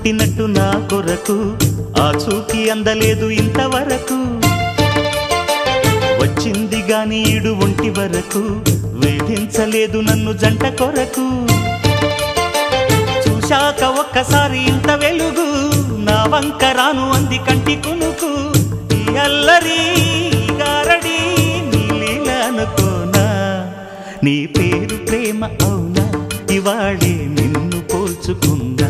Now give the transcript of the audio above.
పుట్టినట్టు నా కొరకు ఆ చూకి అందలేదు ఇంతవరకు వచ్చింది గాని ఈడు ఒంటి వరకు వేధించలేదు నన్ను జంట కొరకు చూశాక ఒక్కసారి ఇంత వెలుగు నా వంక రాను అంది కంటి కునుకు ఈ అల్లరి గారడి నీ లీల అనుకోనా నీ పేరు ప్రేమ అవునా ఇవాళే నిన్ను పోల్చుకున్నా